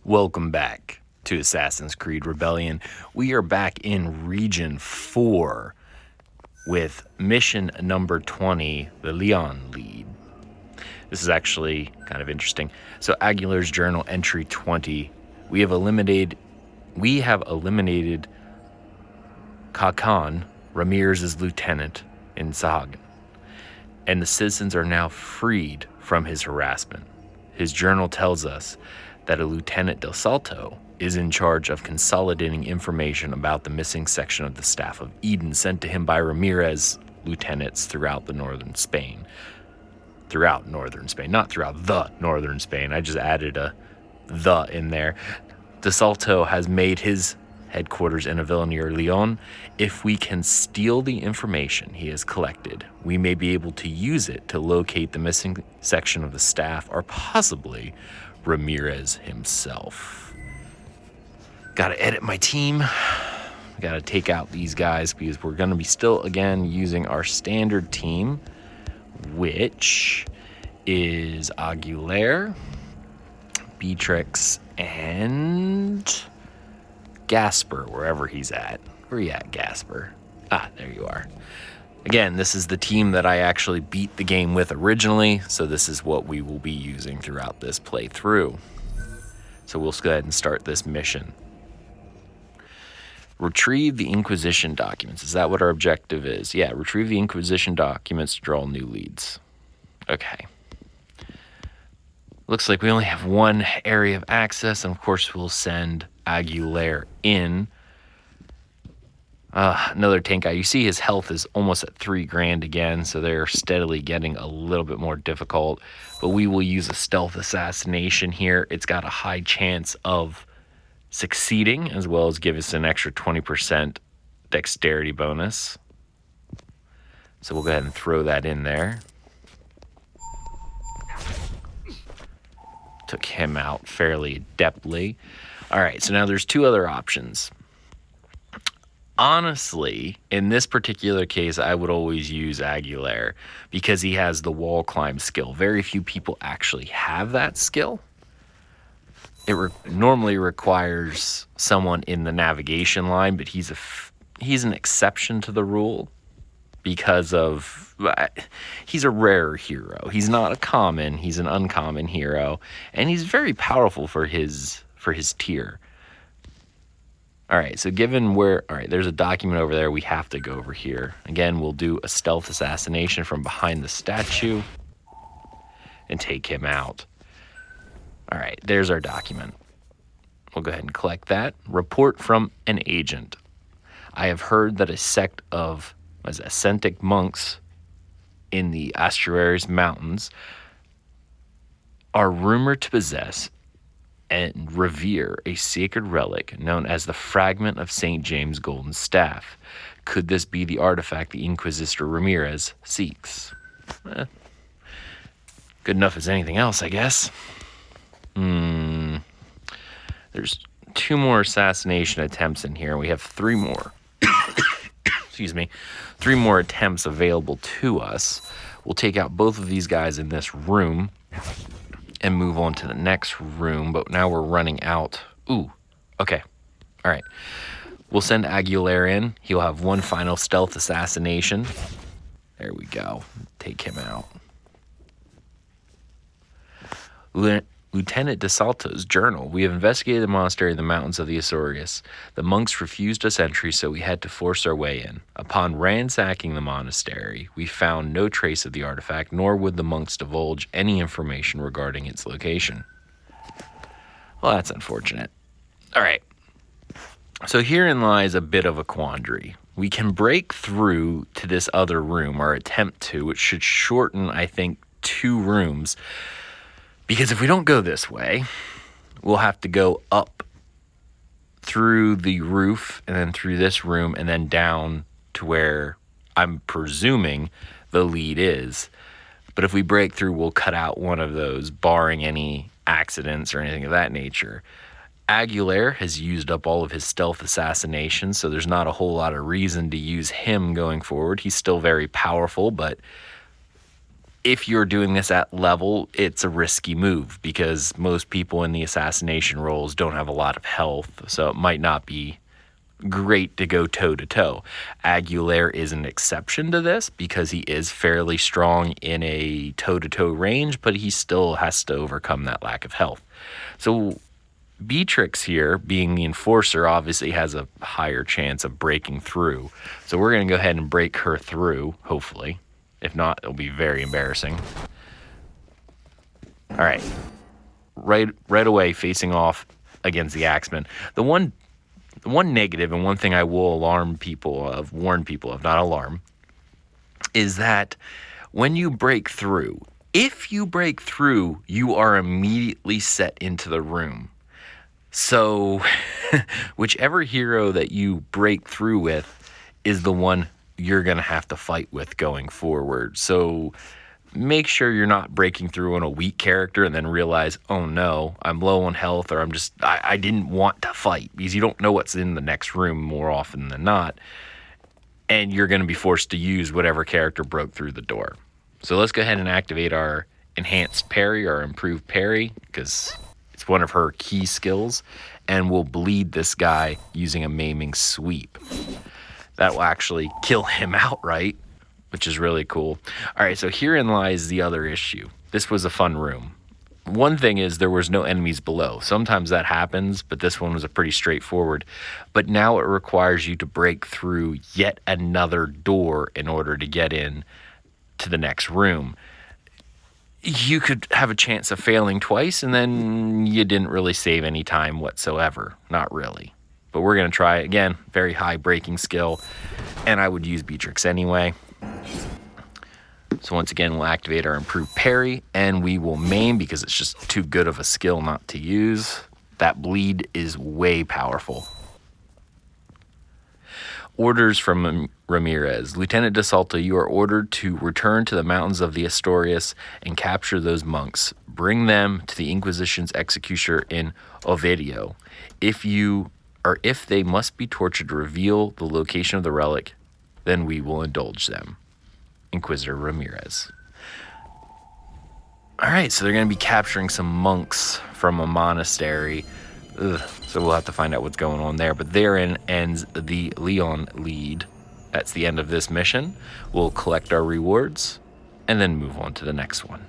Welcome back to Assassin's Creed Rebellion. We are back in Region 4 with mission number 20, the León Lead. This is actually kind of interesting. So Aguilar's journal entry 20, we have eliminated Chacon, Ramírez's lieutenant, in Sahagún, and the citizens are now freed from his harassment. His journal tells us that a Lieutenant del Salto is in charge of consolidating information about the missing section of the Staff of Eden sent to him by Ramírez lieutenants throughout northern Spain, not throughout the northern Spain. I just added a "the" in there. De Salto has made his headquarters in a villa near León. If we can steal the information he has collected, we may be able to use it to locate the missing section of the staff, or possibly Ramírez himself. Gotta edit my team. Gotta take out these guys because we're gonna be still, again, using our standard team, which is Aguilar, Beatrix, and Gasper, wherever he's at. Where are you at, Gasper? Ah, there you are. Again, this is the team that I actually beat the game with originally, so this is what we will be using throughout this playthrough. So we'll go ahead and start this mission. Retrieve the Inquisition documents. Is that what our objective is? Yeah, retrieve the Inquisition documents to draw new leads. Okay. Looks like we only have one area of access, and of course we'll send Aguilar in. Another tank guy. You see his health is almost at 3 grand again, so they're steadily getting a little bit more difficult. But we will use a stealth assassination here. It's got a high chance of succeeding, as well as give us an extra 20% dexterity bonus. So we'll go ahead and throw that in there. Took him out fairly adeptly. All right, so now there's 2 other options. Honestly, in this particular case, I would always use Aguilar because he has the wall climb skill. Very few people actually have that skill. It normally requires someone in the navigation line, but he's an exception to the rule because of he's a rare hero. He's not a common, he's an uncommon hero, and he's very powerful for his tier. All right, so there's a document over there. We have to go over here. Again, we'll do a stealth assassination from behind the statue and take him out. All right, there's our document. We'll go ahead and collect that. Report from an agent. I have heard that a sect of ascetic monks in the Asturias Mountains are rumored to possess and revere a sacred relic known as the fragment of St. James' golden staff. Could this be the artifact the Inquisitor Ramírez seeks? Good enough as anything else, I guess. There's 2 more assassination attempts in here. We have 3 more. Excuse me. 3 more attempts available to us. We'll take out both of these guys in this room and move on to the next room, but now we're running out. Ooh, okay. All right. We'll send Aguilar in. He'll have 1 final stealth assassination. There we go. Take him out. Lieutenant del Salto's journal. We have investigated the monastery in the mountains of the Azores. The monks refused us entry, so we had to force our way in. Upon ransacking the monastery, we found no trace of the artifact, nor would the monks divulge any information regarding its location. Well, that's unfortunate. All right. So herein lies a bit of a quandary. We can break through to this other room, or attempt to, which should shorten, I think, 2 rooms. Because if we don't go this way, we'll have to go up through the roof and then through this room and then down to where I'm presuming the lead is. But if we break through, we'll cut out one of those, barring any accidents or anything of that nature. Aguilar has used up all of his stealth assassinations, so there's not a whole lot of reason to use him going forward. He's still very powerful, but if you're doing this at level, it's a risky move because most people in the assassination roles don't have a lot of health, so it might not be great to go toe-to-toe. Aguilar is an exception to this because he is fairly strong in a toe-to-toe range, but he still has to overcome that lack of health. So Beatrix here, being the enforcer, obviously has a higher chance of breaking through. So we're going to go ahead and break her through, hopefully. If not, it'll be very embarrassing. All right. Right away, facing off against the Axeman. The one negative and one thing I will warn people of, not alarm, is that when you break through, if you break through, you are immediately set into the room. So whichever hero that you break through with is the one you're going to have to fight with going forward. So make sure you're not breaking through on a weak character and then realize, oh no, I'm low on health, or I didn't want to fight, because you don't know what's in the next room more often than not. And you're going to be forced to use whatever character broke through the door. So let's go ahead and activate our enhanced parry, or improved parry, because it's one of her key skills. And we'll bleed this guy using a maiming sweep. That will actually kill him outright, which is really cool. All right, so herein lies the other issue. This was a fun room. One thing is there was no enemies below. Sometimes that happens, but this one was a pretty straightforward. But now it requires you to break through yet another door in order to get in to the next room. You could have a chance of failing twice, and then you didn't really save any time whatsoever. Not really. But we're going to try it again. Very high breaking skill, and I would use Beatrix anyway. So once again, we'll activate our improved parry, and we will maim because it's just too good of a skill not to use. That bleed is way powerful. Orders from Ramírez. Lieutenant del Salto, you are ordered to return to the mountains of the Asturias and capture those monks. Bring them to the Inquisition's executioner in Ovidio. If they must be tortured to reveal the location of the relic, then we will indulge them. Inquisitor Ramírez. All right, so they're going to be capturing some monks from a monastery. So we'll have to find out what's going on there. But therein ends the León Lead. That's the end of this mission. We'll collect our rewards and then move on to the next one.